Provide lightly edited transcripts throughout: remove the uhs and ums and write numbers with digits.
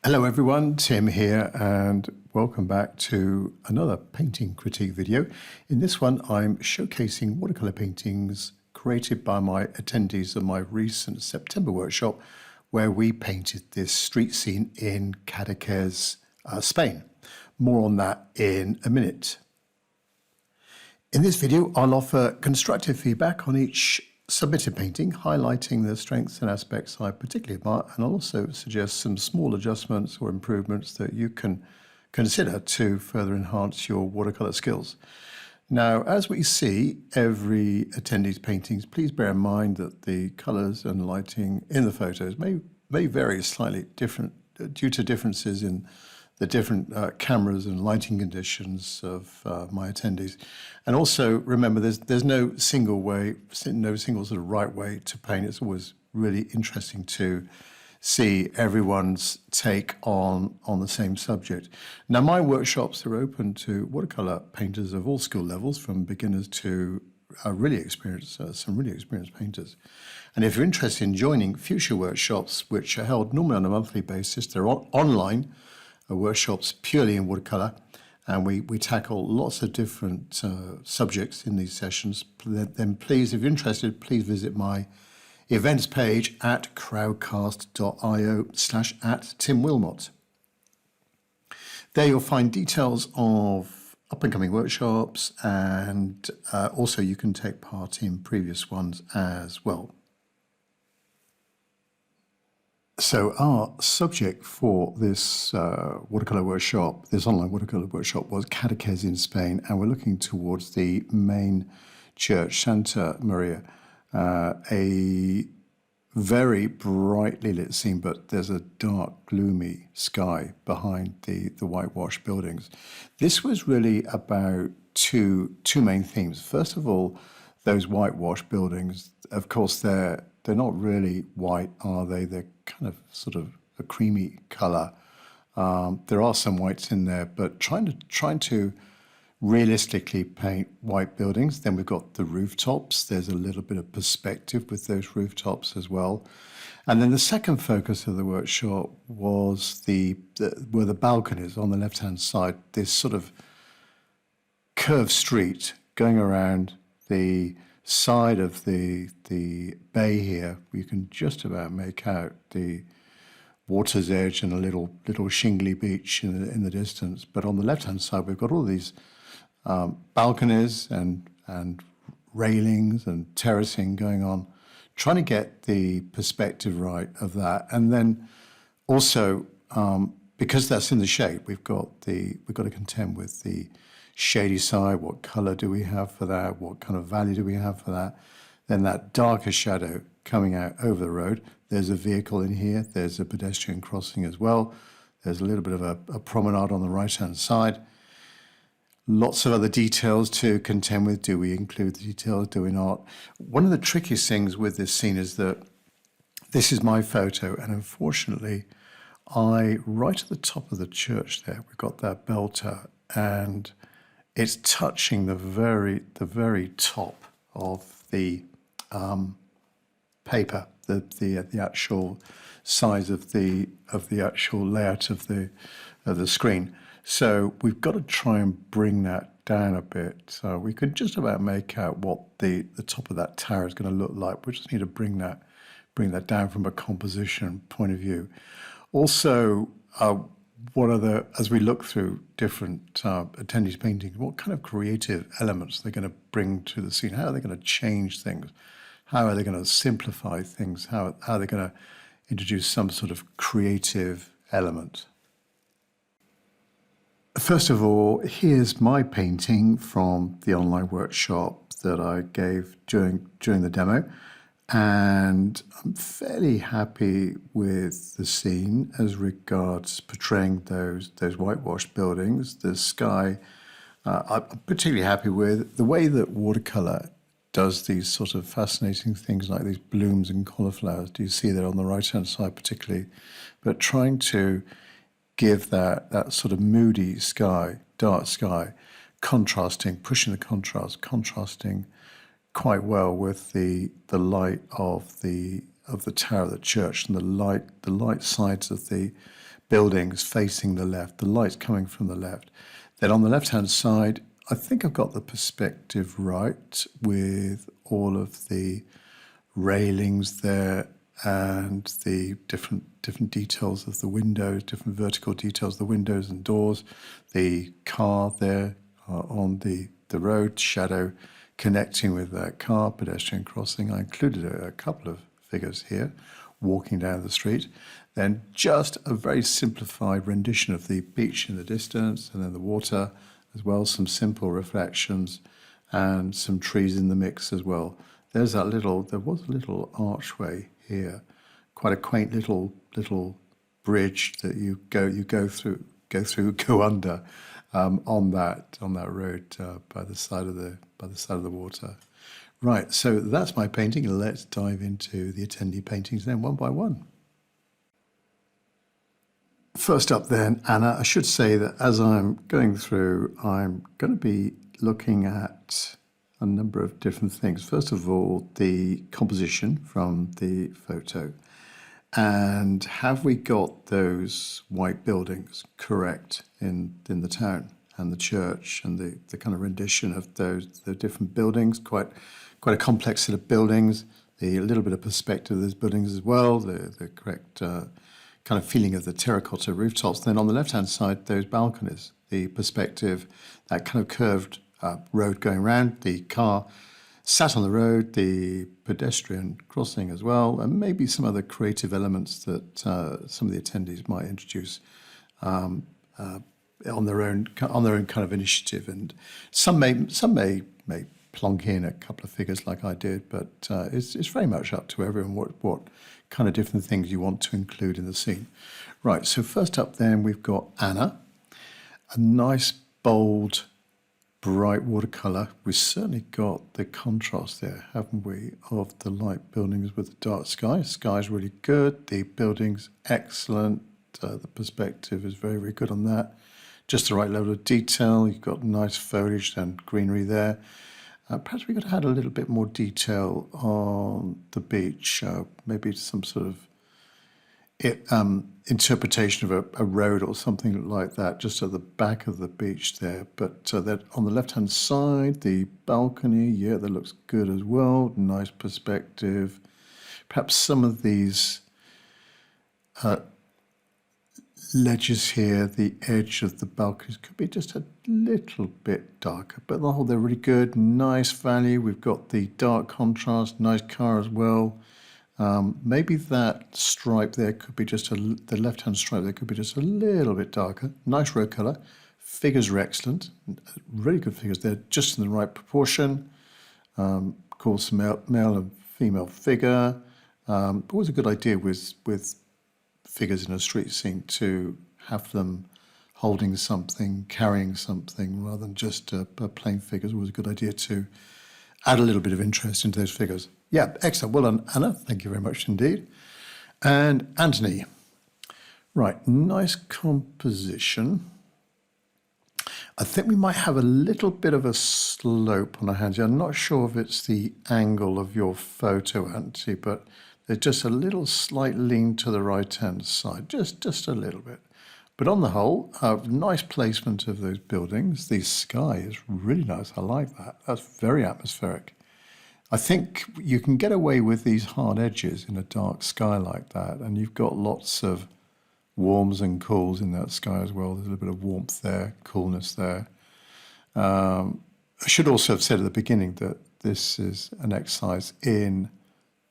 Hello everyone, Tim here, and welcome back to another painting critique video. In this one, I'm showcasing watercolor paintings created by my attendees of my recent September workshop, where we painted this street scene in Cadaqués, Spain. More on that in a minute. In this video, I'll offer constructive feedback on each submitted painting, highlighting the strengths and aspects I particularly admire, and I'll also suggest some small adjustments or improvements that you can consider to further enhance your watercolor skills. Now, as we see every attendee's paintings, please bear in mind that the colors and lighting in the photos may vary slightly different due to differences in the different cameras and lighting conditions of my attendees. And also remember, there's no single way, no single sort of right way to paint. It's always really interesting to see everyone's take on the same subject. Now, my workshops are open to watercolor painters of all skill levels, from beginners to some really experienced painters. And if you're interested in joining future workshops, which are held normally on a monthly basis, they're online, workshops purely in watercolor, and we tackle lots of different subjects in these sessions. Then please, if you're interested, please visit my events page at crowdcast.io/@TimWilmot. There you'll find details of up-and-coming workshops, and also you can take part in previous ones as well. So our subject for this watercolor workshop, this online watercolor workshop, was Cadaqués in Spain, and we're looking towards the main church, Santa Maria, a very brightly lit scene, but there's a dark, gloomy sky behind the whitewashed buildings. This was really about two main themes. First of all, those whitewashed buildings, of course, they're not really white, are they? They're kind of sort of a creamy color. There are some whites in there, but trying to realistically paint white buildings. Then we've got the rooftops. There's a little bit of perspective with those rooftops as well. And then the second focus of the workshop was where the balconies on the left-hand side, this sort of curved street going around the side of the bay here. You can just about make out the water's edge and a little shingly beach in the distance. But on the left-hand side, we've got all these balconies and railings and terracing going on, trying to get the perspective right of that. And then also, because that's in the shade, we've got to contend with the shady side. What color do we have for that? What kind of value do we have for that? Then that darker shadow coming out over the road. There's a vehicle in here. There's a pedestrian crossing as well. There's a little bit of a promenade on the right-hand side. Lots of other details to contend with. Do we include the details? Do we not? One of the trickiest things with this scene is that this is my photo, and unfortunately, right at the top of the church there, we've got that bell tower, and it's touching the very top of the paper, the actual size of the actual layout of the screen. So we've got to try and bring that down a bit. So we could just about make out what the top of that tower is going to look like. We just need to bring that down from a composition point of view. Also, as we look through different attendees' paintings, what kind of creative elements they're going to bring to the scene? How are they going to change things? How are they going to simplify things? How are they going to introduce some sort of creative element? First of all, here's my painting from the online workshop that I gave during the demo. And I'm fairly happy with the scene as regards portraying those whitewashed buildings, the sky. I'm particularly happy with the way that watercolor does these sort of fascinating things like these blooms and cauliflowers. Do you see that on the right-hand side particularly? But trying to give that sort of moody sky, dark sky, pushing the contrasting quite well with the light of the tower of the church and the light sides of the buildings facing the left, the light's coming from the left. Then on the left-hand side, I think I've got the perspective right with all of the railings there and the different details of the windows, different vertical details of the windows and doors, the car there on the road, shadow connecting with that car, pedestrian crossing. I included a couple of figures here walking down the street. Then just a very simplified rendition of the beach in the distance and then the water as well, some simple reflections and some trees in the mix as well. There was a little archway here, quite a quaint little bridge that you go under on that road by the side of the water. Right, so that's my painting. Let's dive into the attendee paintings then one by one. First up then, Anna, I should say that as I'm going through, I'm going to be looking at a number of different things. First of all, the composition from the photo. And have we got those white buildings correct in the town and the church and the kind of rendition of the different buildings? Quite a complex set of buildings. A little bit of perspective of those buildings as well. The correct kind of feeling of the terracotta rooftops. Then on the left-hand side, those balconies. The perspective, that kind of curved road going around, the car sat on the road, the pedestrian crossing as well, and maybe some other creative elements that some of the attendees might introduce on their own kind of initiative. And some may plonk in a couple of figures like I did, but it's very much up to everyone what kind of different things you want to include in the scene. Right, so first up then we've got Anna, a nice bold bright watercolor. We've certainly got the contrast there, haven't we, of the light buildings with the dark sky. Sky's really good, the building's excellent, the perspective is very, very good on that. Just the right level of detail. You've got nice foliage and greenery there. Perhaps we could add a little bit more detail on the beach, maybe some sort of interpretation of a road or something like that, just at the back of the beach there. But that on the left-hand side, the balcony, yeah, that looks good as well. Nice perspective. Perhaps some of these ledges here, the edge of the balconies could be just a little bit darker, but on the whole they're really good. Nice value. We've got the dark contrast, nice car as well. Maybe that stripe there could be just the left-hand stripe there could be just a little bit darker. Nice road colour. Figures are excellent. Really good figures. They're just in the right proportion. Of course, male and female figure. Always a good idea with figures in a street scene to have them holding something, carrying something, rather than just a plain figure. It's always a good idea to add a little bit of interest into those figures. Yeah, excellent. Well done, Anna. Thank you very much indeed. And Anthony. Right, nice composition. I think we might have a little bit of a slope on our hands here. I'm not sure if it's the angle of your photo, Anthony, but there's just a little slight lean to the right-hand side, just a little bit. But on the whole, nice placement of those buildings. The sky is really nice. I like that. That's very atmospheric. I think you can get away with these hard edges in a dark sky like that, and you've got lots of warms and cools in that sky as well. There's a little bit of warmth there, coolness there. I should also have said at the beginning that this is an exercise in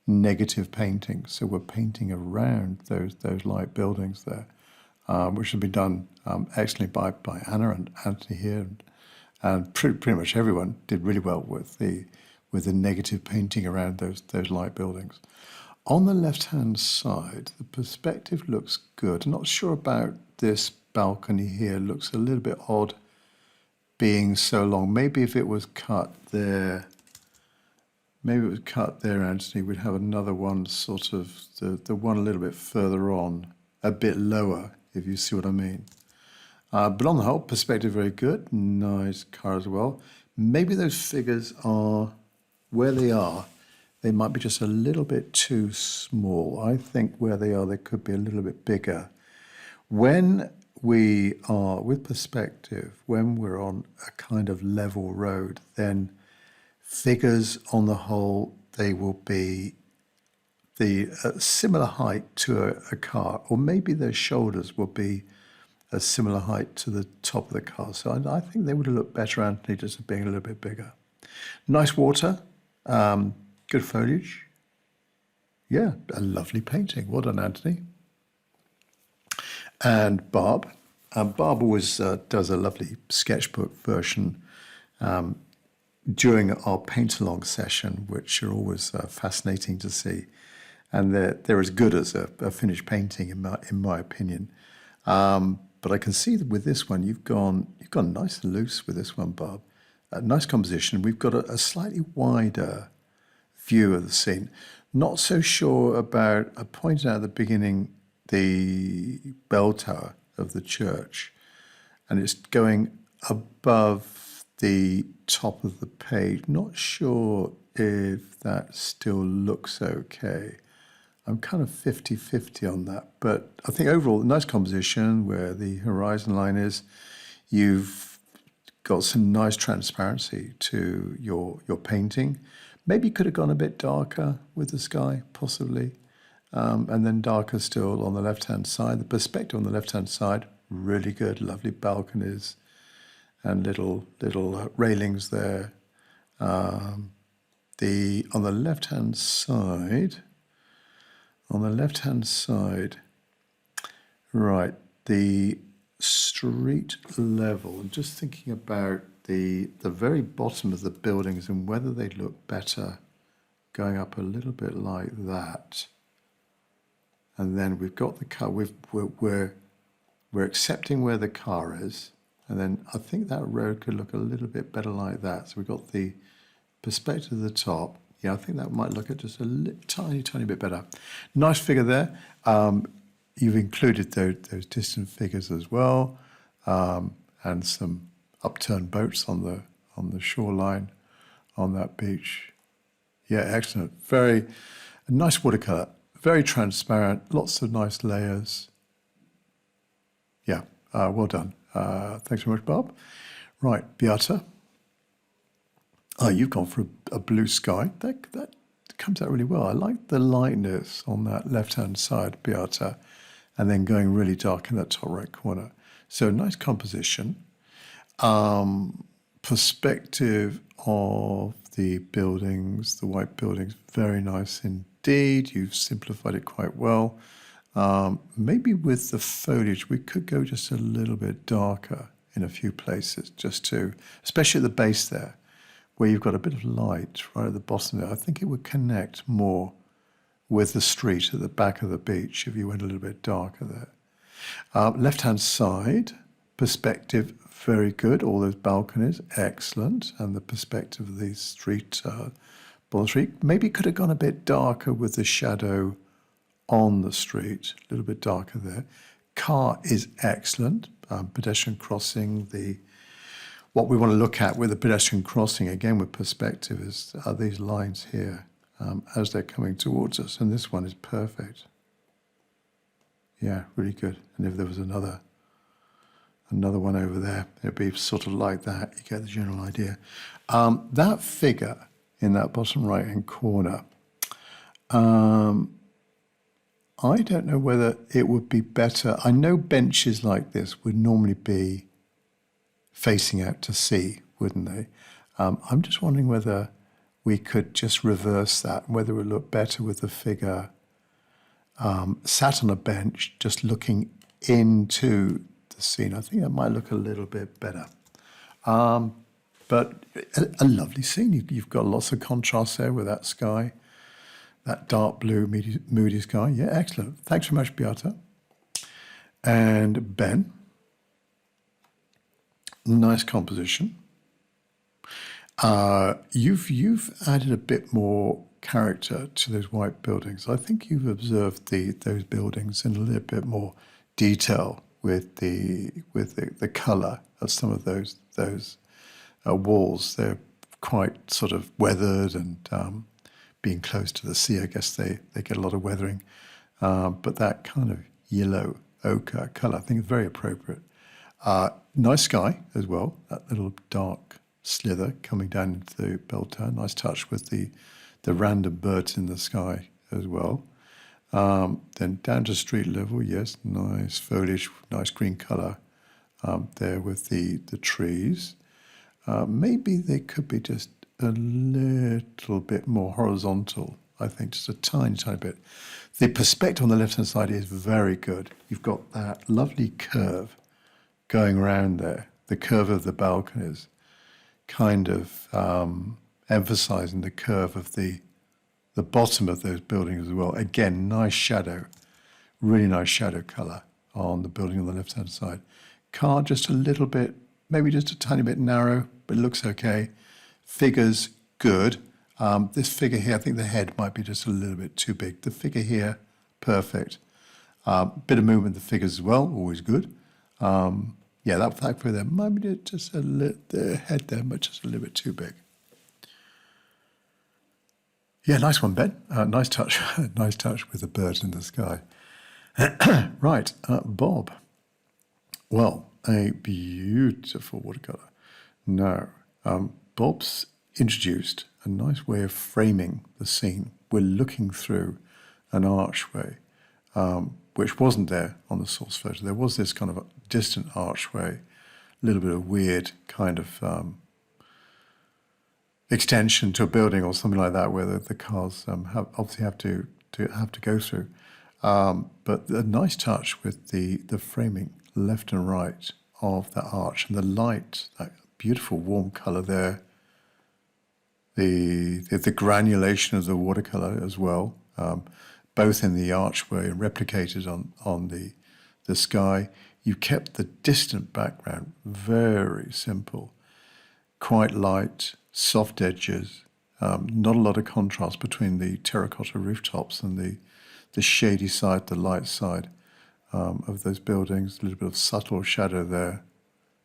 negative painting. So we're painting around those light buildings there, which has been done excellently by Anna and Anthony here, and pretty much everyone did really well with the negative painting around those light buildings. On the left-hand side, the perspective looks good. I'm not sure about this balcony here. Looks a little bit odd being so long. Maybe if it was cut there, Anthony, we'd have another one, sort of the one a little bit further on, a bit lower, if you see what I mean. But on the whole, perspective very good. Nice car as well. Maybe those figures are where they are. They might be just a little bit too small. I think where they are, they could be a little bit bigger. When we are with perspective, when we're on a kind of level road, then figures on the whole, they will be the similar height to a car, or maybe their shoulders will be a similar height to the top of the car. So I think they would have looked better, Anthony, just being a little bit bigger. Nice water, good foliage. Yeah, a lovely painting. Well done, Anthony. And Barb. Barb always does a lovely sketchbook version during our paint-along session, which are always fascinating to see. And they're as good as a finished painting, in my opinion. But I can see that with this one, you've gone nice and loose with this one, Barb. Nice composition. We've got a slightly wider view of the scene. Not so sure about, I pointed out at the beginning, the bell tower of the church, and it's going above the top of the page. Not sure if that still looks okay. I'm kind of 50-50 on that, but I think overall, nice composition where the horizon line is. You've got some nice transparency to your painting. Maybe you could have gone a bit darker with the sky, possibly. And then darker still on the left-hand side. The perspective on the left-hand side, really good, lovely balconies and little railings there. On the left-hand side, right, the street level. I'm just thinking about the very bottom of the buildings and whether they look better going up a little bit like that. And then we've got the car. We're accepting where the car is, and then I think that road could look a little bit better like that. So we've got the perspective of the top. Yeah, I think that might look just a tiny bit better. Nice figure there. You've included those distant figures as well, and some upturned boats on the shoreline on that beach. Yeah, excellent. A nice watercolor. Very transparent, lots of nice layers. Yeah, well done. Thanks very much, Bob. Right, Beata. Oh, you've gone for a blue sky. That comes out really well. I like the lightness on that left-hand side, Beata, and then going really dark in that top right corner. So nice composition. Perspective of the buildings, the white buildings, very nice indeed. You've simplified it quite well. Maybe with the foliage, we could go just a little bit darker in a few places, especially at the base there, where you've got a bit of light right at the bottom there. I think it would connect more with the street at the back of the beach if you went a little bit darker there. Left-hand side, perspective, very good. All those balconies, excellent. And the perspective of the street, Bond Street, maybe could have gone a bit darker with the shadow on the street, a little bit darker there. Car is excellent. Pedestrian crossing, what we want to look at with the pedestrian crossing, again with perspective, are these lines here as they're coming towards us. And this one is perfect. Yeah, really good. And if there was another one over there, it'd be sort of like that. You get the general idea. That figure in that bottom right-hand corner, I don't know whether it would be better. I know benches like this would normally be facing out to sea, wouldn't they? I'm just wondering whether we could just reverse that, whether it would look better with the figure sat on a bench, just looking into the scene. I think that might look a little bit better. But a lovely scene. You've got lots of contrast there with that sky, that dark blue, moody sky. Yeah, excellent. Thanks very much, Beata. And Ben. Nice composition. You've added a bit more character to those white buildings. I think you've observed those buildings in a little bit more detail with the colour of some of those walls. They're quite sort of weathered, and being close to the sea, I guess they get a lot of weathering. But that kind of yellow ochre colour. I think it's very appropriate. Nice sky as well, that little dark slither coming down into the bell tower. Nice touch with the random birds in the sky as well. Then down to street level, yes, nice foliage, nice green colour there with the trees. Maybe they could be just a little bit more horizontal, I think, just a tiny, tiny bit. The perspective on the left-hand side is very good. You've got that lovely curve going around there, the curve of the balconies, kind of emphasising the curve of the bottom of those buildings as well. Again, nice shadow, really nice shadow colour on the building on the left-hand side. Car just a little bit, maybe just a tiny bit narrow, but it looks okay. Figures, good. This figure here, I think the head might be just a little bit too big. The figure here, perfect. Bit of movement in the figures as well, always good. Yeah, that figure there might be just a little, the head there, but just a little bit too big. Yeah, nice one, Ben. Nice touch. Nice touch with the birds in the sky. Right, Bob. Well, a beautiful watercolour. Now, Bob's introduced a nice way of framing the scene. We're looking through an archway, which wasn't there on the source photo. There was this kind of a distant archway, a little bit of weird kind of extension to a building or something like that, where the cars obviously have to go through. But a nice touch with the framing left and right of the arch, and the light, that beautiful warm colour there. The granulation of the watercolour as well, both in the archway and replicated on the sky. You kept the distant background very simple, quite light, soft edges, not a lot of contrast between the terracotta rooftops and the shady side, the light side of those buildings. A little bit of subtle shadow there.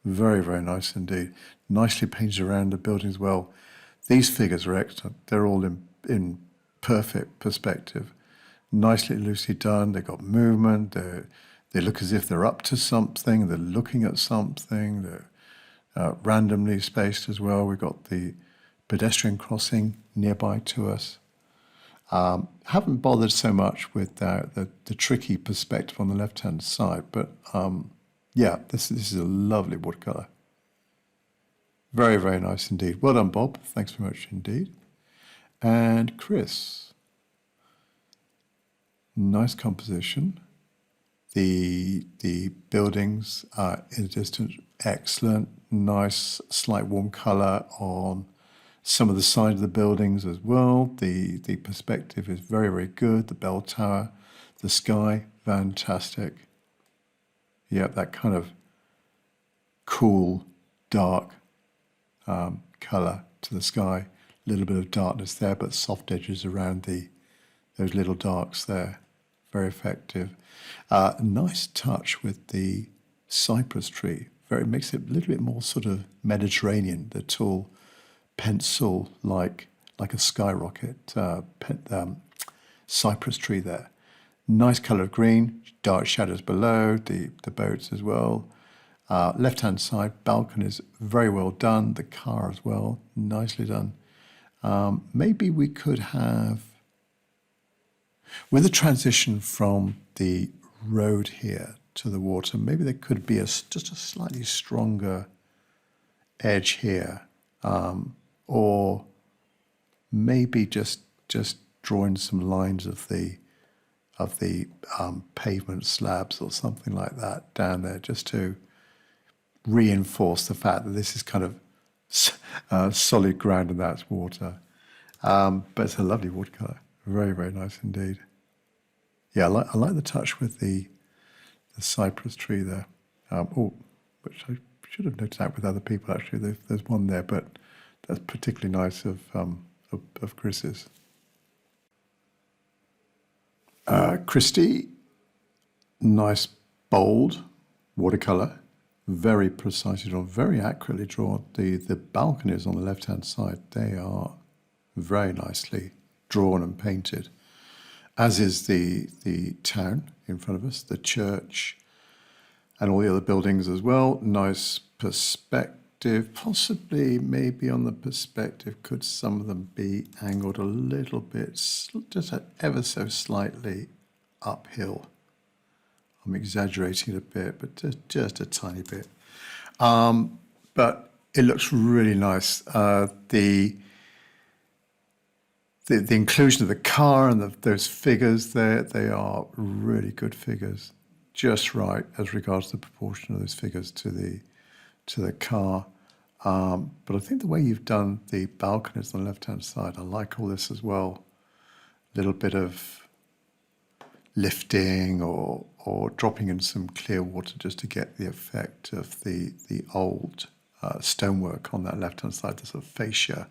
Very, very nice indeed. Nicely painted around the building as well. These figures are excellent. They're all in perfect perspective. Nicely, loosely done. They've got movement. They look as if they're up to something. They're looking at something. They're randomly spaced as well. We've got the pedestrian crossing nearby to us. Haven't bothered so much with the tricky perspective on the left-hand side, but yeah, this is a lovely watercolour. Very, very nice indeed. Well done, Bob. Thanks very much indeed. And Chris. Nice composition. The buildings are in the distance, excellent. Nice, slight warm colour on some of the side of the buildings as well. The perspective is very, very good. The bell tower, the sky, fantastic. Yep, that kind of cool, dark colour to the sky. A little bit of darkness there, but soft edges around those little darks there. Very effective. Nice touch with the cypress tree. Makes it a little bit more sort of Mediterranean. The tall pencil like a skyrocket cypress tree there. Nice colour of green, dark shadows below, the boats as well. Left-hand side, balconies, very well done. The car as well, nicely done. Maybe we could have, with the transition from the road here to the water, maybe there could be just a slightly stronger edge here, or maybe just drawing some lines of the pavement slabs or something like that down there, just to reinforce the fact that this is kind of solid ground and that's water. But it's a lovely watercolour. Very, very nice indeed. Yeah, I like the touch with the cypress tree there. Which I should have noticed out with other people actually. There's one there, but that's particularly nice of Chris's. Christy, nice bold watercolour, very precisely drawn, very accurately drawn. The balconies on the left-hand side, they are very nicely drawn and painted, as is the town in front of us, the church, and all the other buildings as well. Nice perspective, possibly maybe on the perspective, could some of them be angled a little bit, just ever so slightly uphill. I'm exaggerating it a bit, but just a tiny bit. But it looks really nice. The inclusion of the car and those figures there, they are really good figures, just right as regards the proportion of those figures to the car. But I think the way you've done the balconies on the left-hand side, I like all this as well. A little bit of lifting or dropping in some clear water just to get the effect of the old stonework on that left-hand side, the sort of fascia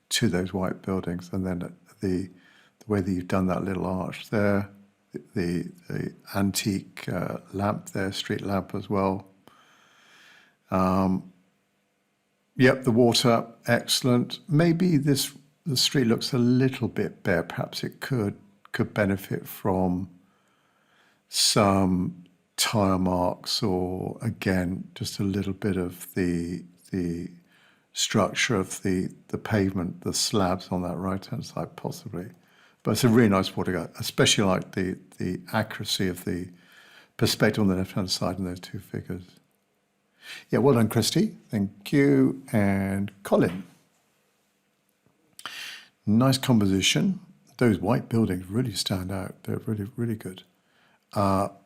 to those white buildings, and then the way that you've done that little arch there, the antique lamp there, street lamp as well. Yep, the water, excellent. Maybe the street looks a little bit bare. Perhaps it could benefit from some tire marks, or again, just a little bit of the structure of the pavement, the slabs on that right-hand side, possibly. But it's a really nice watercolor. Especially like the accuracy of the perspective on the left-hand side in those two figures. Yeah, well done, Christy. Thank you. And Colin. Nice composition. Those white buildings really stand out. They're really, really good.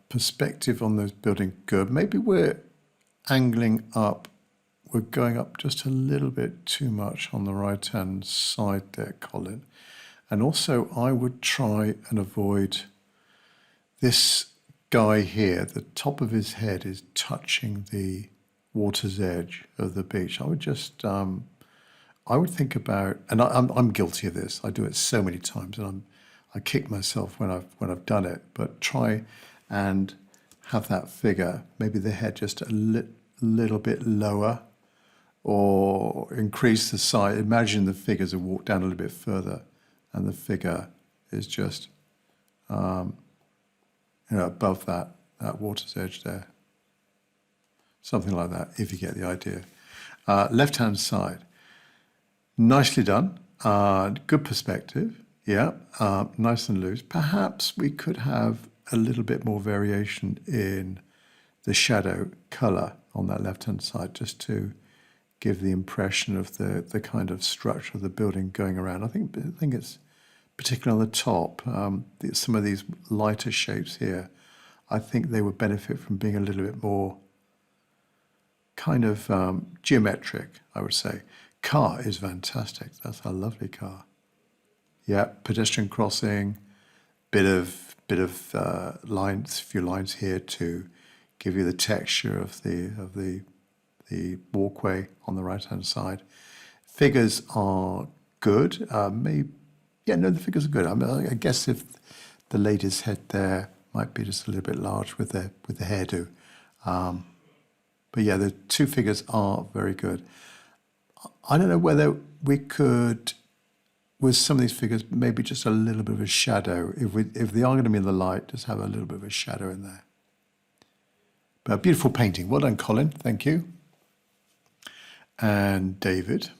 Perspective on those buildings, good. Maybe we're angling up. We're going up just a little bit too much on the right-hand side there, Colin. And also, I would try and avoid this guy here. The top of his head is touching the water's edge of the beach. I would just, I would think about, and I'm guilty of this. I do it so many times, and I kick myself when I've done it. But try and have that figure, maybe the head just a little bit lower, or increase the size. Imagine the figures have walked down a little bit further, and the figure is just, above that water's edge there. Something like that, if you get the idea. Left-hand side, nicely done. Good perspective, yeah, nice and loose. Perhaps we could have a little bit more variation in the shadow colour on that left-hand side, just to give the impression of the kind of structure of the building going around. I think it's particularly on the top, some of these lighter shapes here, I think they would benefit from being a little bit more kind of geometric, I would say. Car is fantastic. That's a lovely car. Yeah, pedestrian crossing, bit of lines, a few lines here to give you the texture of the walkway on the right-hand side. Figures are good. The figures are good. I guess if the lady's head there might be just a little bit large with the hairdo. But yeah, the two figures are very good. I don't know whether we could, with some of these figures, maybe just a little bit of a shadow. If they are going to be in the light, just have a little bit of a shadow in there. But a beautiful painting. Well done, Colin. Thank you. And David.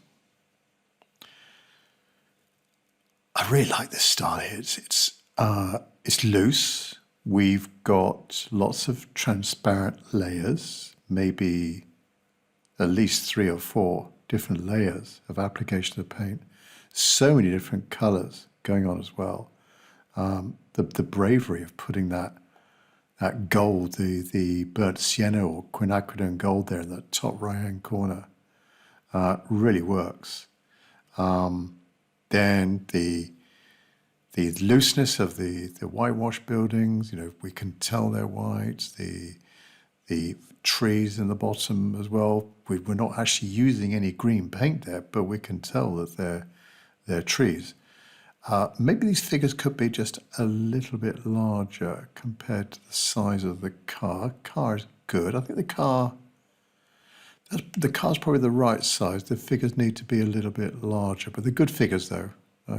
I really like this style here. It's loose. We've got lots of transparent layers, maybe at least 3 or 4 different layers of application of paint. So many different colours going on as well. The bravery of putting that gold, the burnt sienna or quinacridone gold there in the top right-hand corner, really works. Then the looseness of the whitewash buildings, we can tell they're white. The trees in the bottom as well. We're not actually using any green paint there, but we can tell that they're trees. Maybe these figures could be just a little bit larger compared to the size of the car. Car is good. I think the car's probably the right size. The figures need to be a little bit larger, but they're good figures though.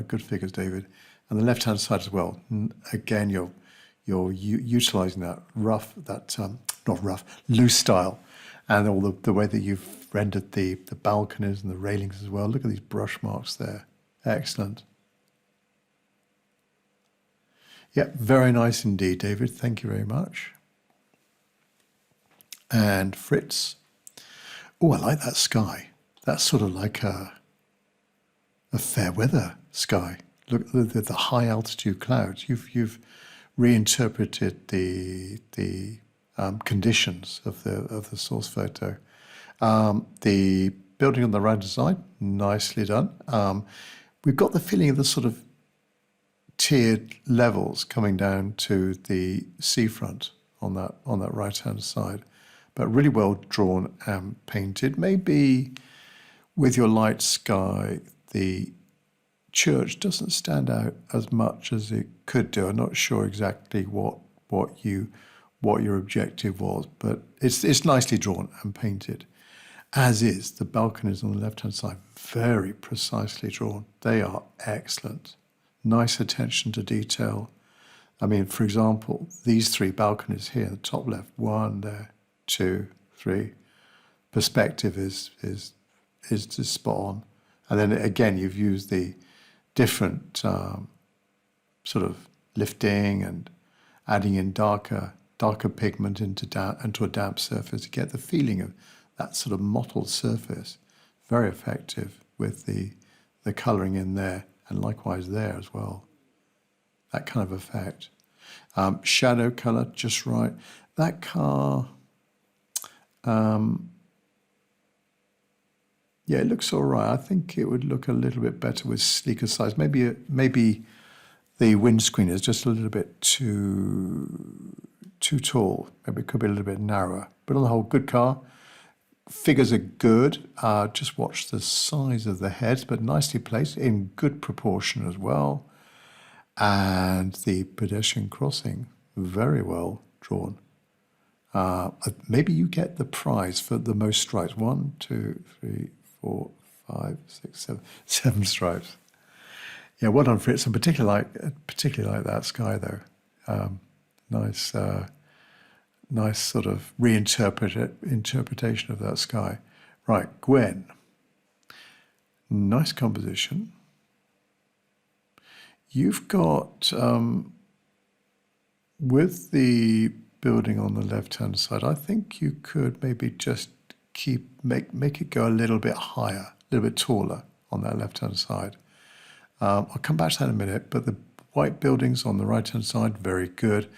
Good figures, David. And the left-hand side as well. Again, you're you're utilising that not rough, loose style, and all the way that you've rendered the balconies and the railings as well. Look at these brush marks there. Excellent. Yeah, very nice indeed, David. Thank you very much. And Fritz. Oh, I like that sky. That's sort of like a fair weather sky. Look at the high altitude clouds. You've reinterpreted the conditions of the source photo. The building on the right side, nicely done. We've got the feeling of the sort of tiered levels coming down to the seafront on that right hand side, but really well drawn and painted. Maybe with your light sky, the church doesn't stand out as much as it could do. I'm not sure exactly what your objective was, but it's nicely drawn and painted, as is the balconies on the left hand side. Very precisely drawn. They are excellent. Nice attention to detail. I mean, for example, these three balconies here, the top left, one there, 2, 3. Perspective is just spot on. And then again, you've used the different sort of lifting and adding in darker pigment into a damp surface to get the feeling of that sort of mottled surface. Very effective with the colouring in there, and likewise there as well. That kind of effect. Shadow colour, just right. That car, yeah, it looks all right. I think it would look a little bit better with sleeker size. Maybe the windscreen is just a little bit too tall. Maybe it could be a little bit narrower. But on the whole, good car. Figures are good. Just watch the size of the heads, but nicely placed, in good proportion as well. And the pedestrian crossing, very well drawn. Maybe you get the prize for the most stripes. 1, 2, 3, 4, 5, 6, 7 stripes. Yeah, well done, Fritz. And particularly like that sky though. Nice sort of interpretation of that sky. Right, Gwen. Nice composition. You've got, with the building on the left-hand side, I think you could maybe just make it go a little bit higher, a little bit taller on that left-hand side. I'll come back to that in a minute, but the white buildings on the right-hand side, very good.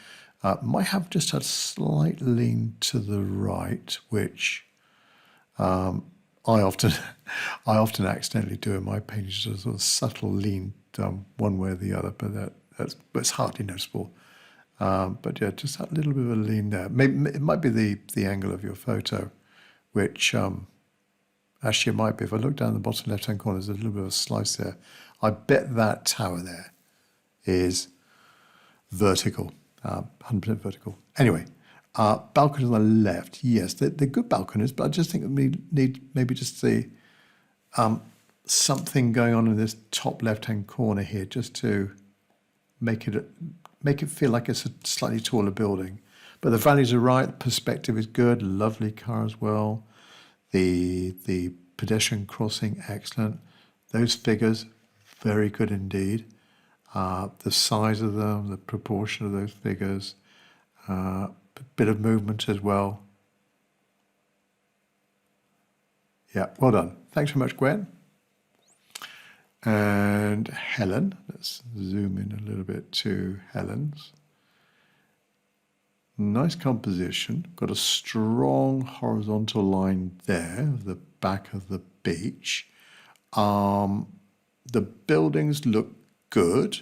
Might have just a slight lean to the right, which I often accidentally do in my paintings, a sort of subtle lean one way or the other, but it's hardly noticeable. But yeah, just that little bit of a lean there. Maybe it might be the angle of your photo, which actually it might be. If I look down the bottom left-hand corner, there's a little bit of a slice there. I bet that tower there is vertical. 100% vertical. Anyway, balconies on the left, yes, they're good balconies, but I just think we need maybe just the something going on in this top left-hand corner here, just to make it feel like it's a slightly taller building. But the values are right, the perspective is good, lovely car as well. The pedestrian crossing, excellent. Those figures, very good indeed. The size of them, the proportion of those figures, a bit of movement as well. Yeah, well done. Thanks very much, Gwen. And Helen, let's zoom in a little bit to Helen's. Nice composition, got a strong horizontal line there, the back of the beach. The buildings look good.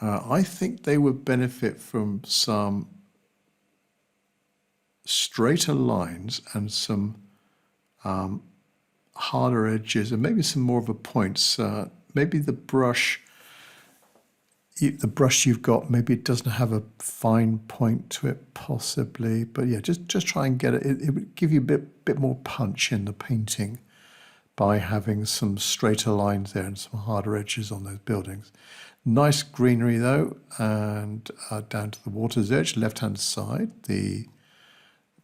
I think they would benefit from some straighter lines and some harder edges, and maybe some more of a points. Maybe the brush you've got, maybe it doesn't have a fine point to it, possibly. But yeah, just try and get it. It would give you a bit more punch in the painting. by having some straighter lines there and some harder edges on those buildings. Nice greenery though, and down to the water's edge, left-hand side. The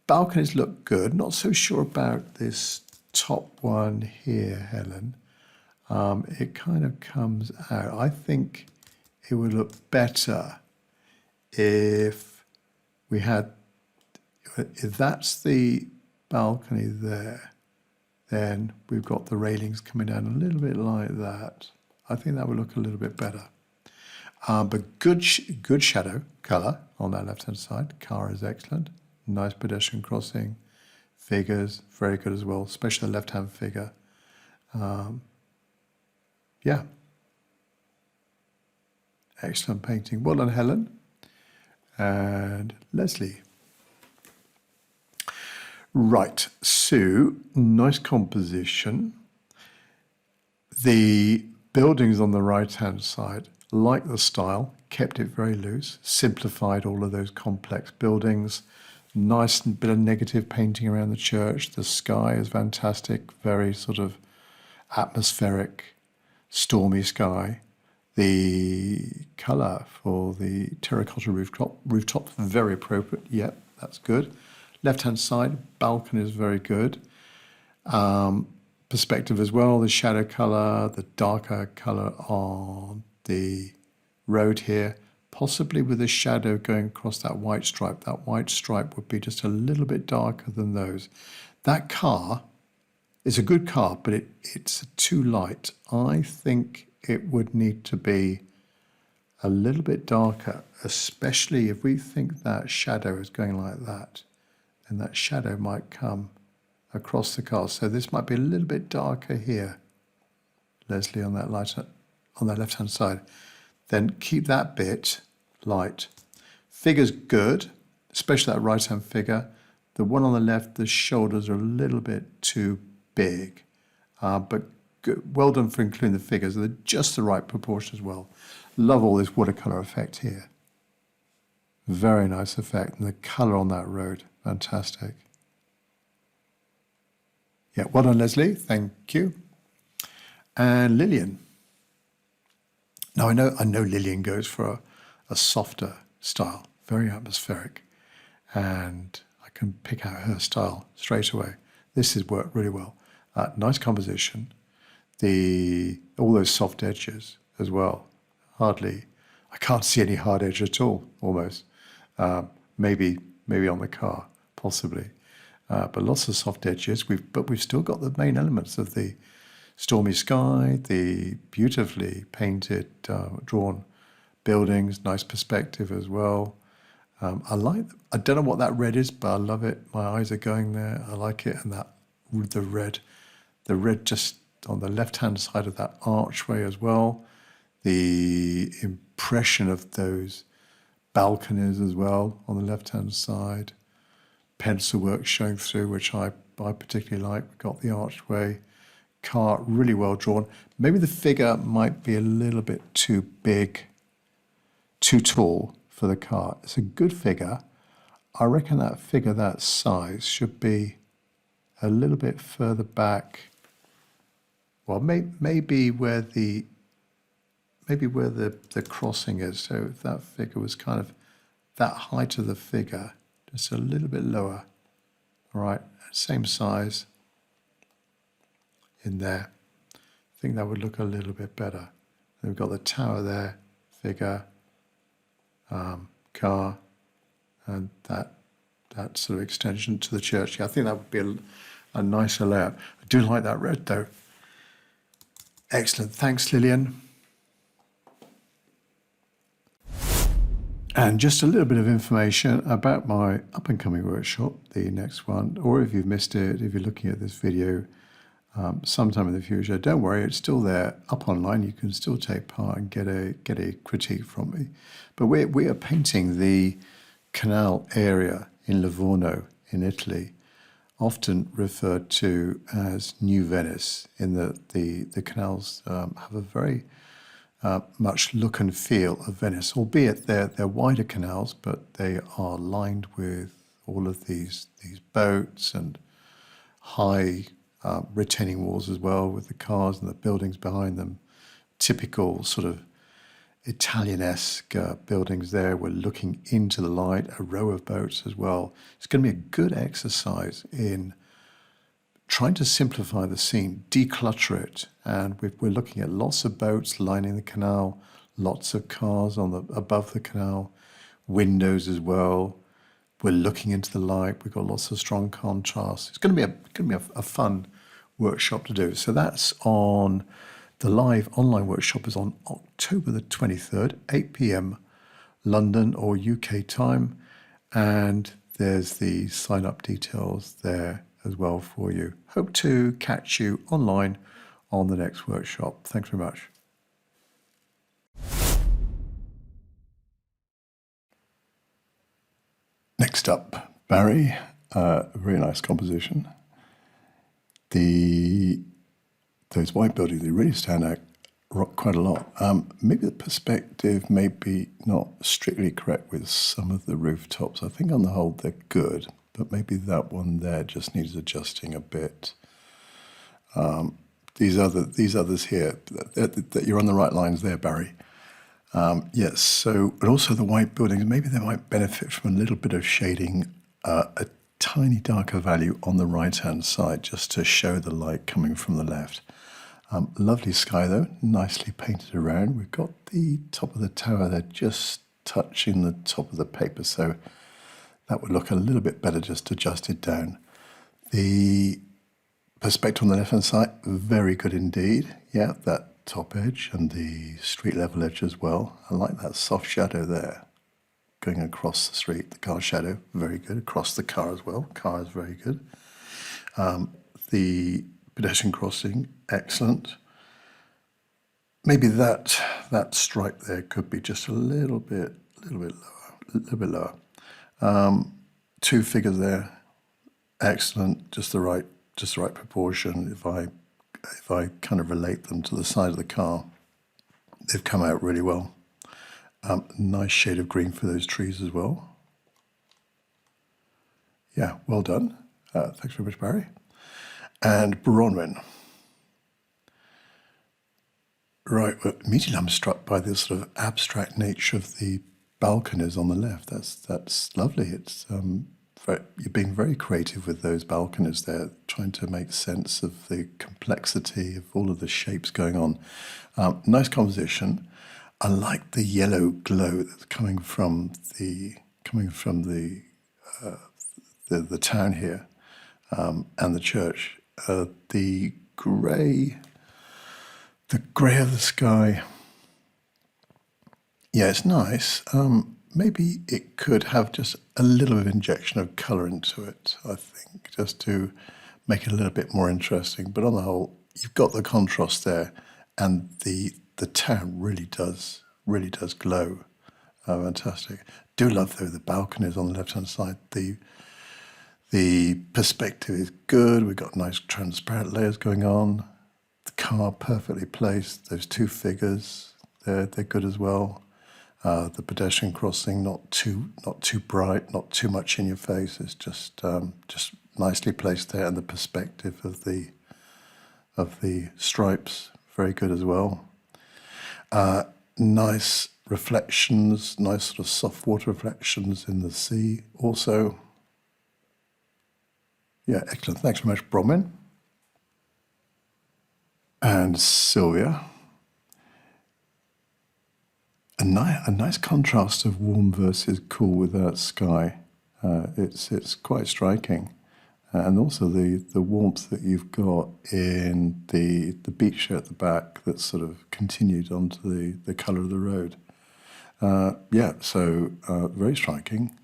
balconies look good. Not so sure about this top one here, Helen. It kind of comes out. I think it would look better if we had, if that's the balcony there, then we've got the railings coming down a little bit like that. I think that would look a little bit better. But good shadow colour on that left-hand side. The car is excellent. Nice pedestrian crossing. Figures, very good as well, especially the left-hand figure. Yeah. Excellent painting. Well done, Helen. And Leslie. Right, so nice composition. The buildings on the right-hand side, like the style, kept it very loose, simplified all of those complex buildings. Nice bit of negative painting around the church. The sky is fantastic, very sort of atmospheric, stormy sky. The colour for the terracotta rooftop, very appropriate. Yep, that's good. Left-hand side, balcony is very good. Perspective as well, the shadow colour, the darker colour on the road here, possibly with a shadow going across that white stripe. That white stripe would be just a little bit darker than those. That car is a good car, but it's too light. I think it would need to be a little bit darker, especially if we think that shadow is going like that. And that shadow might come across the car. So this might be a little bit darker here, Leslie, on that left-hand side. Then keep that bit light. Figure's good, especially that right-hand figure. The one on the left, the shoulders are a little bit too big, but good. Well done for including the figures. They're just the right proportion as well. Love all this watercolor effect here. Very nice effect, and the color on that road. Fantastic. Yeah, well done, Leslie. Thank you. And Lillian. Now, I know Lillian goes for a softer style, very atmospheric, and I can pick out her style straight away. This has worked really well. Nice composition. All those soft edges as well. I can't see any hard edge at all, almost. Maybe on the car, possibly. But lots of soft edges. But we've still got the main elements of the stormy sky, the beautifully painted, drawn buildings, nice perspective as well. I don't know what that red is, but I love it. My eyes are going there. I like it. And the red just on the left-hand side of that archway as well. The impression of those balconies as well on the left-hand side. Pencil work showing through, which I particularly like. We've got the archway. Car really well drawn. Maybe the figure might be a little bit too big, too tall for the car. It's a good figure. I reckon that figure that size should be a little bit further back. Well, maybe where the crossing is. So if that figure was kind of that height of the figure, just a little bit lower. All right, same size in there. I think that would look a little bit better. And we've got the tower there, figure, car, and that sort of extension to the church. Yeah, I think that would be a nicer layout. I do like that red though. Excellent. Thanks, Lillian. And just a little bit of information about my up-and-coming workshop, the next one, or if you've missed it, if you're looking at this video sometime in the future, don't worry, it's still there, up online. You can still take part and get a critique from me. But we are painting the canal area in Livorno in Italy, often referred to as New Venice, in that the canals have a very much look and feel of Venice, albeit they're wider canals, but they are lined with all of these boats and high retaining walls as well with the cars and the buildings behind them. Typical sort of Italian-esque buildings there. We're looking into the light, a row of boats as well. It's going to be a good exercise in trying to simplify the scene, declutter it. And we're looking at lots of boats lining the canal, lots of cars above the canal, windows as well. We're looking into the light. We've got lots of strong contrast. It's going to be a fun workshop to do. So that's on the live online workshop is on October the 23rd, 8 p.m. London or UK time. And there's the sign up details there as well for you. Hope to catch you online on the next workshop. Thanks very much. Next up, Barry, very nice composition. Those white buildings, they really stand out quite a lot. Maybe the perspective may be not strictly correct with some of the rooftops. I think on the whole they're good, but maybe that one there just needs adjusting a bit. These others here, that you're on the right lines there, Barry. Yes, so, and also the white buildings, maybe they might benefit from a little bit of shading, a tiny darker value on the right-hand side, just to show the light coming from the left. Lovely sky though, nicely painted around. We've got the top of the tower there just touching the top of the paper, so that would look a little bit better just adjusted down. The perspective on the left-hand side, very good indeed. Yeah, that top edge and the street level edge as well. I like that soft shadow there going across the street, the car shadow, very good. Across the car as well, car is very good. The pedestrian crossing, excellent. Maybe that stripe there could be just a little bit lower. Two figures there, excellent. Just the right proportion. If I kind of relate them to the side of the car, they've come out really well. Nice shade of green for those trees as well. Yeah, well done. Thanks very much, Barry. And Bronwyn. Right, well, immediately I'm struck by this sort of abstract nature of the balconies on the left. That's lovely. It's you're being very creative with those balconies there, trying to make sense of the complexity of all of the shapes going on. Nice composition. I like the yellow glow that's coming from the town here and the church. The grey of the sky. Yeah, it's nice. Maybe it could have just a little bit of injection of colour into it, I think, just to make it a little bit more interesting. But on the whole, you've got the contrast there, and the town really does glow. Fantastic. Do love though the balconies on the left-hand side. The perspective is good. We've got nice transparent layers going on. The car perfectly placed. Those two figures, they're good as well. The pedestrian crossing, not too bright, not too much in your face. It's just nicely placed there, and the perspective of the stripes, very good as well. Nice reflections, nice sort of soft water reflections in the sea also. Yeah, excellent. Thanks very much, Bronwyn. And Sylvia. A nice contrast of warm versus cool with that sky. It's quite striking. And also the warmth that you've got in the beach at the back that's sort of continued onto the colour of the road. Yeah, so very striking.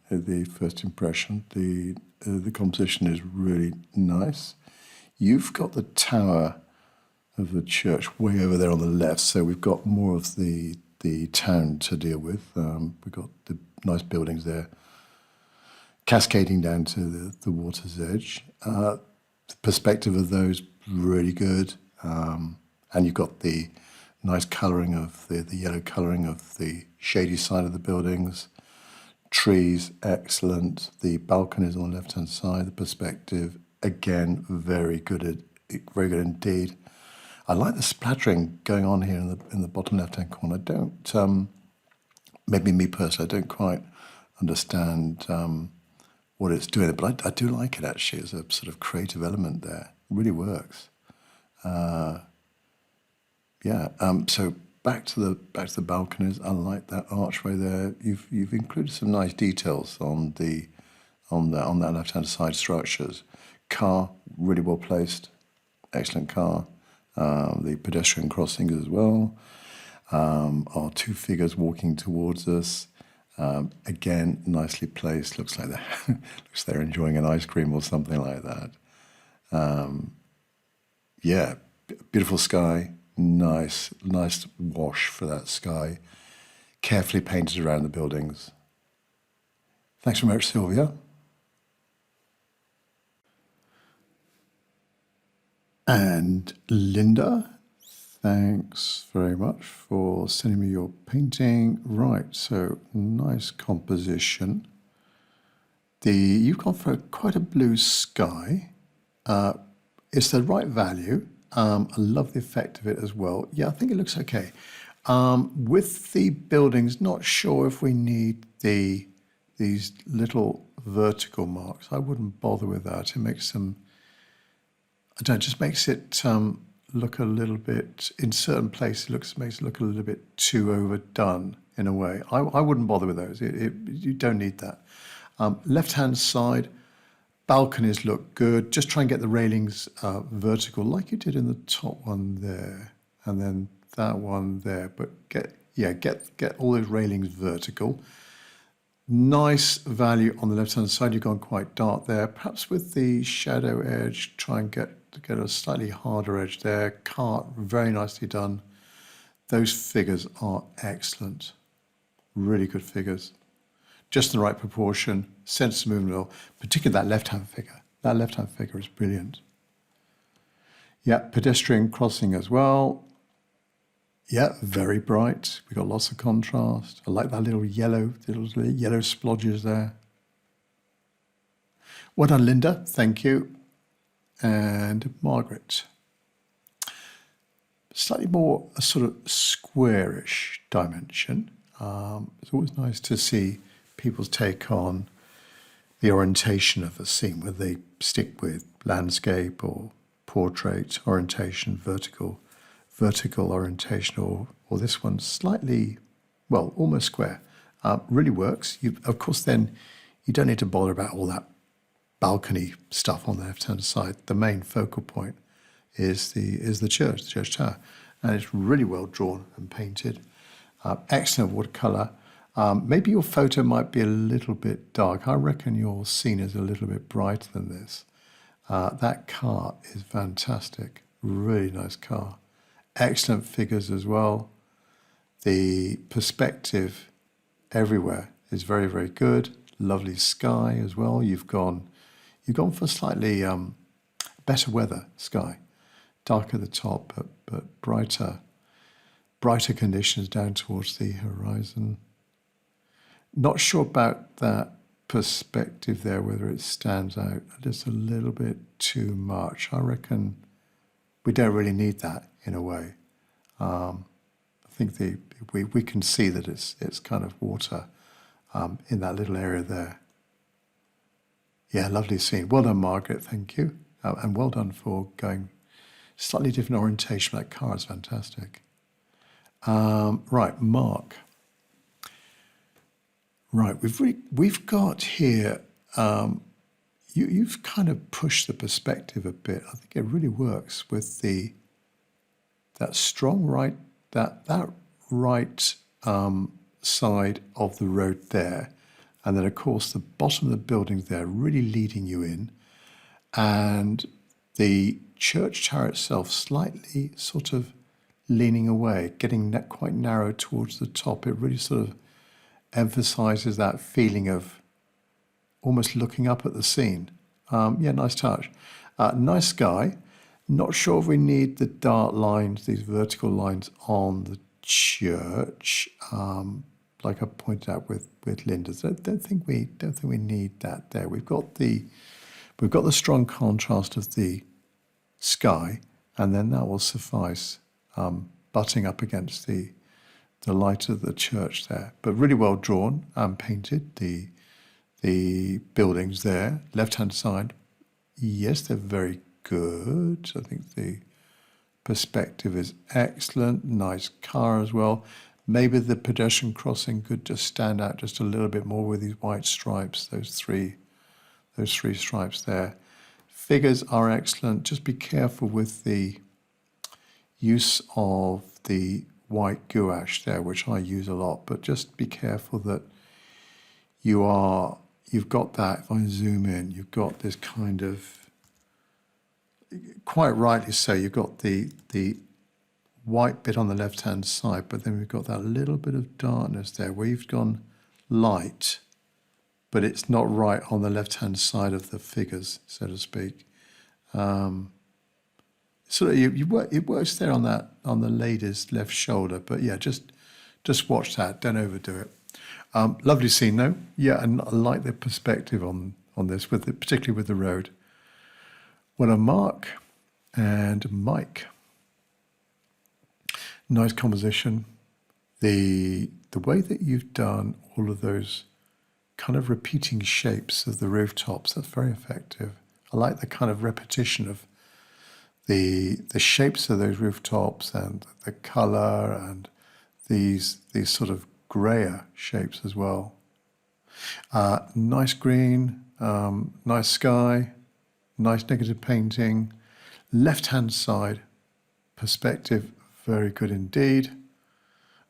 The first impression, the composition is really nice. You've got the tower of the church way over there on the left, so we've got more of the town to deal with. We've got the nice buildings there, cascading down to the water's edge. The perspective of those really good, and you've got the nice colouring of the yellow colouring of the shady side of the buildings. Trees, excellent. The balconies on the left-hand side, the perspective, again, very good indeed. I like the splattering going on here in the bottom left-hand corner. I don't, maybe me personally, I don't quite understand what it's doing, but I do like it actually as a sort of creative element there. It really works. Yeah. So back to the balconies. I like that archway there. You've included some nice details on that left-hand side structures. Car really well placed, excellent car. The pedestrian crossing as well. Our two figures walking towards us. Again, nicely placed. Looks like they're enjoying an ice cream or something like that. Yeah, beautiful sky. Nice wash for that sky. Carefully painted around the buildings. Thanks very much, Sylvia. And Linda, thanks very much for sending me your painting. Right, so nice composition. You've gone for quite a blue sky. It's the right value. I love the effect of it as well. Yeah, I think it looks okay. With the buildings, not sure if we need these little vertical marks. I wouldn't bother with that. It makes them, I don't know, it just makes it look a little bit, in certain places, makes it look a little bit too overdone in a way. I wouldn't bother with those. You don't need that. Left-hand side, balconies look good. Just try and get the railings vertical like you did in the top one there, and then that one there. But get all those railings vertical. Nice value on the left-hand side. You've gone quite dark there. Perhaps with the shadow edge, try and get a slightly harder edge there. Cart, very nicely done. Those figures are excellent. Really good figures. Just the right proportion, sense of movement, particularly that left-hand figure. That left-hand figure is brilliant. Yeah, pedestrian crossing as well. Yeah, very bright. We've got lots of contrast. I like that little yellow splodges there. Well done, Linda. Thank you. And Margaret. Slightly more a sort of squarish dimension. It's always nice to see people's take on the orientation of a scene, whether they stick with landscape or portrait orientation, vertical orientation, or this one slightly, well, almost square. Really works. Of course, then you don't need to bother about all that balcony stuff on the left-hand side. The main focal point is the church tower, and it's really well drawn and painted. Excellent watercolor. Maybe your photo might be a little bit dark. I reckon your scene is a little bit brighter than this. That car is fantastic. Really nice car. Excellent figures as well. The perspective everywhere is very, very good. Lovely sky as well. You've gone for slightly better weather sky. Dark at the top, but brighter conditions down towards the horizon. Not sure about that perspective there, whether it stands out just a little bit too much. I reckon we don't really need that in a way. I think we can see that it's kind of water in that little area there. Yeah, lovely scene. Well done, Margaret. Thank you, and well done for going slightly different orientation. That car is fantastic. Right, Mark. Right, we've got here. You've kind of pushed the perspective a bit. I think it really works with that strong right, that right side of the road there, and then of course the bottom of the building there, really leading you in, and the church tower itself slightly sort of leaning away, getting quite narrow towards the top. It really sort of emphasizes that feeling of almost looking up at the scene. Yeah, nice touch. Nice sky. Not sure if we need the dark lines, these vertical lines on the church, like I pointed out with Linda's. I don't think we need that there. We've got the We've got the strong contrast of the sky, and then that will suffice, butting up against the light of the church there. But really well drawn and painted. The buildings there, left-hand side, yes, they're very good. I think the perspective is excellent. Nice car as well. Maybe the pedestrian crossing could just stand out just a little bit more with these white stripes, those three stripes there. Figures are excellent. Just be careful with the use of the white gouache there, which I use a lot, but just be careful that you've got that, if I zoom in, you've got this kind of, quite rightly so, you've got the white bit on the left-hand side, but then we've got that little bit of darkness there where you've gone light, but it's not right on the left-hand side of the figures, so to speak. So it works there on the lady's left shoulder, but yeah, just watch that, don't overdo it. Lovely scene though, yeah, and I like the perspective on this, particularly with the road. Well, a Mark and Mike. Nice composition. The way that you've done all of those kind of repeating shapes of the rooftops, that's very effective. I like the kind of repetition of the shapes of those rooftops and the colour and these sort of grayer shapes as well. Nice green, nice sky, nice negative painting. Left-hand side perspective, very good indeed.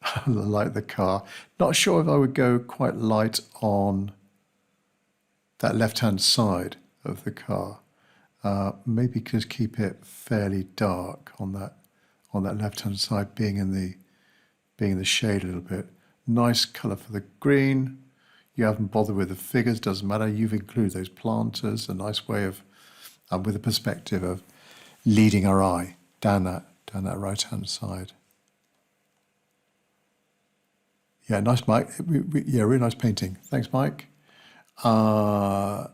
I like the car. Not sure if I would go quite light on that left-hand side of the car. Maybe just keep it fairly dark on that left-hand side, being in the shade a little bit. Nice colour for the green. You haven't bothered with the figures, doesn't matter. You've included those planters, a nice way of, with a perspective of leading our eye down that right-hand side. Yeah, nice, Mike. Yeah, really nice painting. Thanks, Mike. Naomi.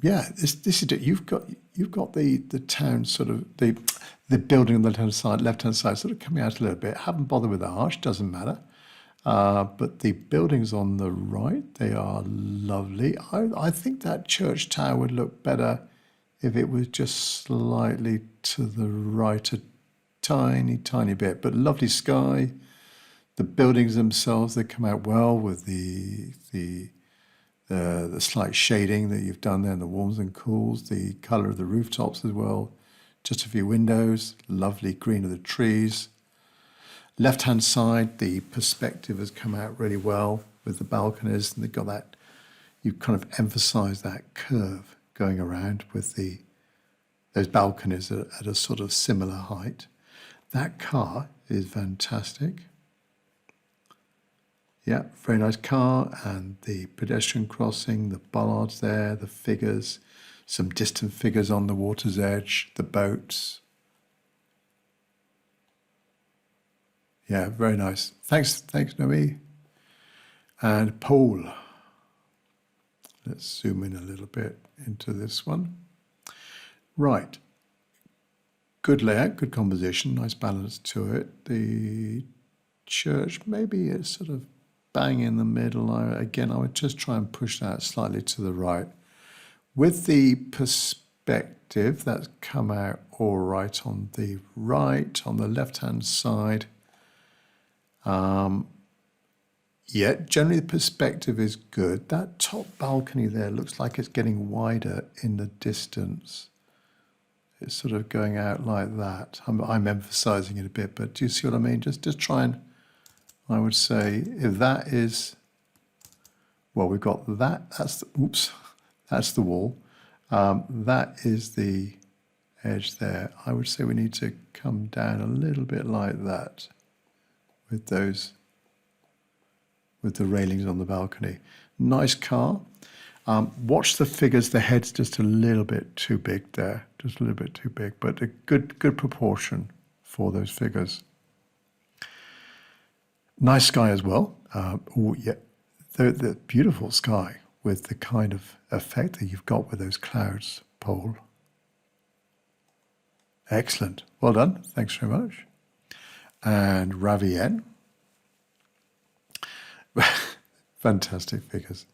Yeah, this is it. You've got the town sort of the building on the left-hand side sort of coming out a little bit. Haven't bothered with the arch, doesn't matter. But the buildings on the right, they are lovely. I think that church tower would look better if it was just slightly to the right, a tiny bit. But lovely sky. The buildings themselves, they come out well with the slight shading that you've done there, and the warms and cools, the colour of the rooftops as well. Just a few windows, lovely green of the trees. Left-hand side, the perspective has come out really well with the balconies, and they've got that, you've kind of emphasised that curve going around with those balconies at a sort of similar height. That car is fantastic. Yeah, very nice car, and the pedestrian crossing, the bollards there, the figures, some distant figures on the water's edge, the boats. Yeah, very nice. Thanks, Noe. And Paul. Let's zoom in a little bit into this one. Right. Good layout, good composition, nice balance to it. The church, maybe it's sort of bang in the middle. I would just try and push that slightly to the right. With the perspective, that's come out all right on the right, on the left-hand side. Yeah, generally the perspective is good. That top balcony there looks like it's getting wider in the distance. It's sort of going out like that. I'm emphasising it a bit, but do you see what I mean? Just try and, I would say, if that is, well, we've got that, that's the wall. That is the edge there. I would say we need to come down a little bit like that with the railings on the balcony. Nice car. Watch the figures, the head's just a little bit too big there, just a little bit too big, but a good proportion for those figures. Nice sky as well. Oh yeah, the beautiful sky with the kind of effect that you've got with those clouds, Paul. Excellent. Well done. Thanks very much. And Ravien. Fantastic figures.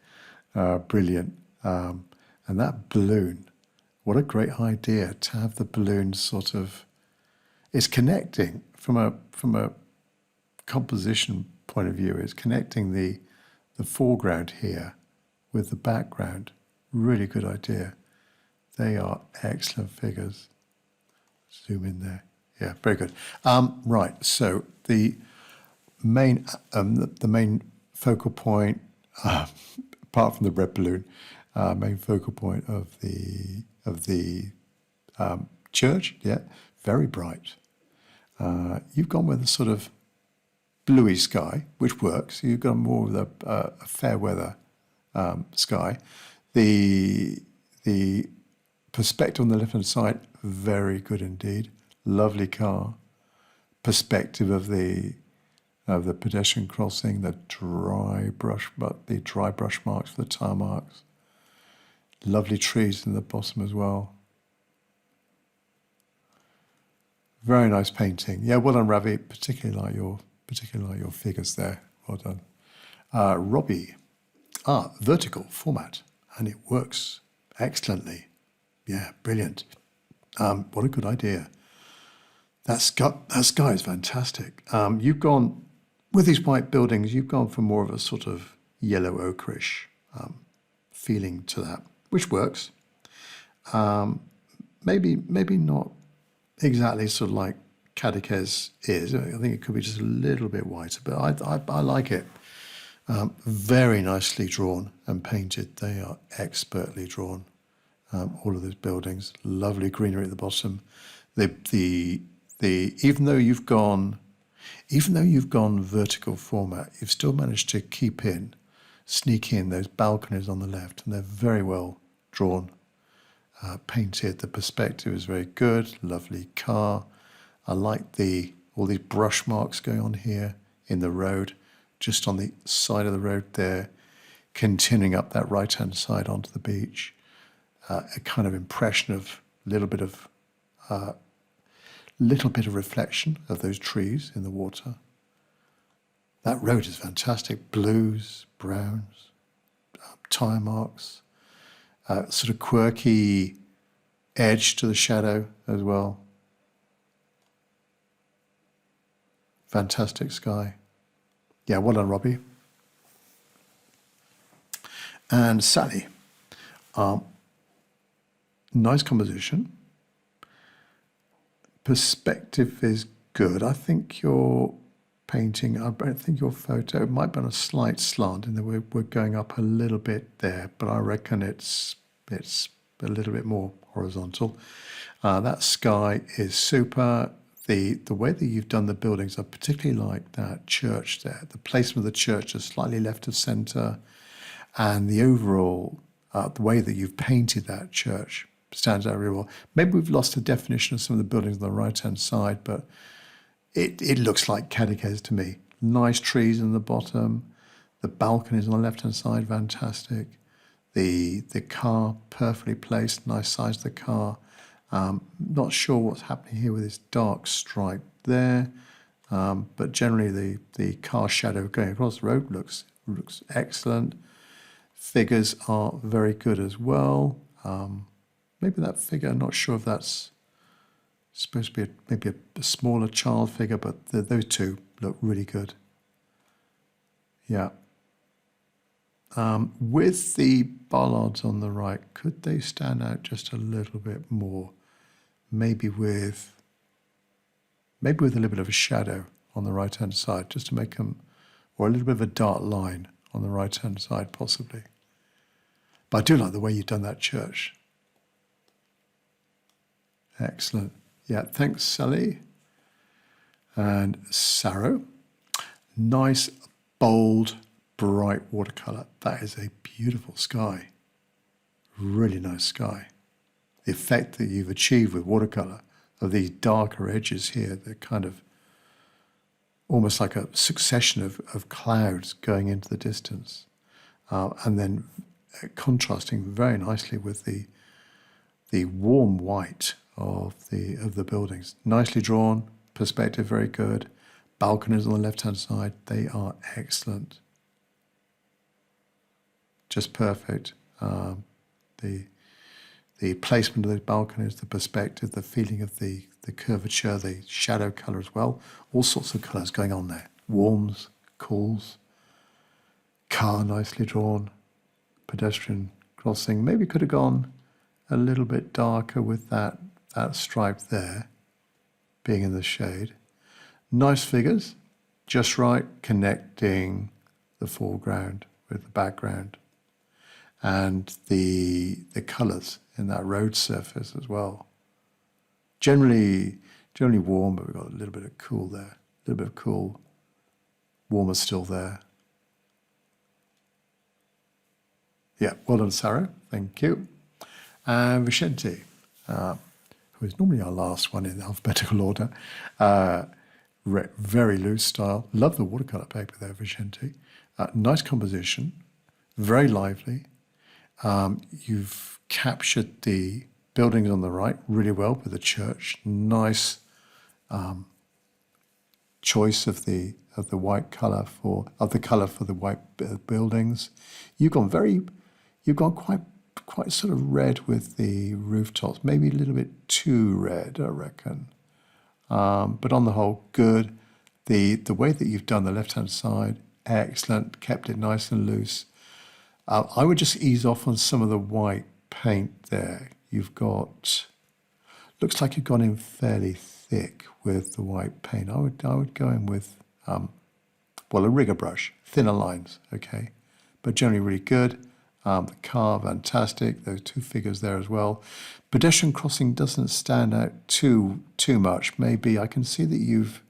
Brilliant. And that balloon, what a great idea to have the balloon sort of, it's connecting from a composition point of view, it's connecting the foreground here with the background. Really good idea. They are excellent figures. Zoom in there. Yeah, very good. Right, so the main focal point, apart from the red balloon, main focal point of the church. Yeah, very bright. You've gone with a sort of bluey sky, which works. You've gone more with a fair weather sky. The perspective on the left hand side, very good indeed. Lovely car. Perspective of the pedestrian crossing, the dry brush marks for the tire marks. Lovely trees in the bottom as well. Very nice painting. Yeah, well done, Ravi. Particularly like your figures there. Well done. Robbie. Vertical format, and it works excellently. Yeah, brilliant. What a good idea. That sky is fantastic. You've gone, with these white buildings, you've gone for more of a sort of yellow ochreish feeling to that, which works. Maybe not exactly sort of like Cadeques is. I think it could be just a little bit whiter, but I like it. Very nicely drawn and painted. They are expertly drawn. All of those buildings, lovely greenery at the bottom. Even though you've gone vertical format, you've still managed to sneak in those balconies on the left, and they're very well drawn, painted. The perspective is very good. Lovely car. I like all these brush marks going on here in the road, just on the side of the road there, continuing up that right-hand side onto the beach. A kind of impression of little bit of reflection of those trees in the water. That road is fantastic. Blues, browns, tire marks, sort of quirky edge to the shadow as well. Fantastic sky. Yeah, well done, Robbie. And Sally. Nice composition. Perspective is good. I think your painting, I think your photo might be on a slight slant in that we're going up a little bit there, but I reckon it's a little bit more horizontal. That sky is super. The way that you've done the buildings, I particularly like that church there. The placement of the church is slightly left of centre, and the overall, the way that you've painted that church stands out really well. Maybe we've lost the definition of some of the buildings on the right-hand side, but it looks like Cadeques to me. Nice trees in the bottom, the balconies on the left-hand side, fantastic. The car, perfectly placed, nice size of the car. Not sure what's happening here with this dark stripe there, but generally the car shadow going across the road looks excellent. Figures are very good as well. Maybe that figure, I'm not sure if that's supposed to be maybe a smaller child figure, but those two look really good. Yeah. With the bollards on the right, could they stand out just a little bit more? Maybe with a little bit of a shadow on the right-hand side, just to make them, or a little bit of a dark line on the right-hand side, possibly. But I do like the way you've done that church. Excellent. Yeah, thanks, Sally. And Sarah. Nice, bold, bright watercolour. That is a beautiful sky. Really nice sky. The effect that you've achieved with watercolour of these darker edges here, they're kind of almost like a succession of clouds going into the distance. and then contrasting very nicely with the warm white of the buildings. Nicely drawn, perspective very good. Balconies on the left-hand side, they are excellent. Just perfect. The placement of those balconies, the perspective, the feeling of the curvature, the shadow colour as well. All sorts of colours going on there. Warms, cools, car nicely drawn, pedestrian crossing. Maybe could have gone a little bit darker with that stripe there being in the shade. Nice figures, just right, connecting the foreground with the background. And the colours in that road surface as well. Generally warm, but we've got a little bit of cool there. A little bit of cool. Warmer still there. Yeah, well done, Sarah. Thank you. And Vicente, who is normally our last one in alphabetical order. Very loose style. Love the watercolour paper there, Vicente. Nice composition. Very lively. You've captured the buildings on the right really well with the church. Nice choice of the white colour for the white buildings. You've gone quite sort of red with the rooftops, maybe a little bit too red, I reckon. But on the whole, good. The way that you've done the left-hand side, excellent. Kept it nice and loose. I would just ease off on some of the white paint there. You've got, looks like you've gone in fairly thick with the white paint. I would go in with, a rigger brush, thinner lines, okay? But generally really good. The car, fantastic. Those two figures there as well. Pedestrian crossing doesn't stand out too much. Maybe I can see that you've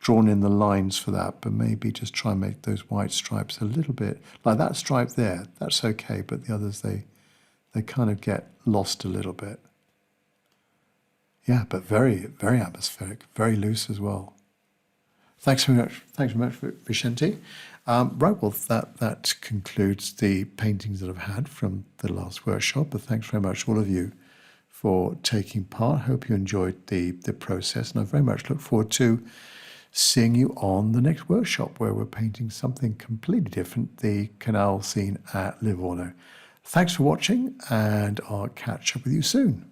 drawn in the lines for that, but maybe just try and make those white stripes a little bit, like that stripe there, that's okay, but the others, they kind of get lost a little bit. Yeah, but very, very atmospheric, very loose as well. Thanks very much, Vicente. Right, well, that concludes the paintings that I've had from the last workshop, but thanks very much, all of you, for taking part. Hope you enjoyed the process, and I very much look forward to seeing you on the next workshop where we're painting something completely different, the canal scene at Livorno. Thanks for watching, and I'll catch up with you soon.